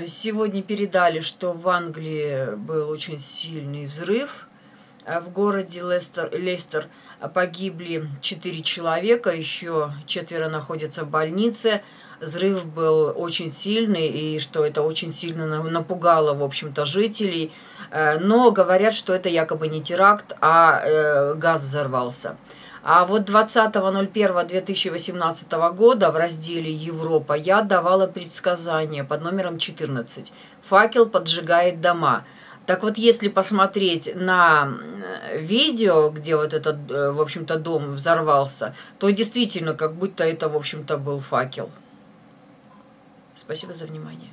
Сегодня передали, что в Англии был очень сильный взрыв. В городе Лестер погибли 4 человека, еще 4 находятся в больнице. Взрыв был очень сильный, и что это очень сильно напугало, в общем-то, жителей. Но говорят, что это якобы не теракт, а газ взорвался. А вот 20.01.2018 года в разделе «Европа» я давала предсказание под номером 14. Факел поджигает дома. Так вот, если посмотреть на видео, где вот этот, в общем-то, дом взорвался, то действительно, как будто это, в общем-то, был факел. Спасибо за внимание.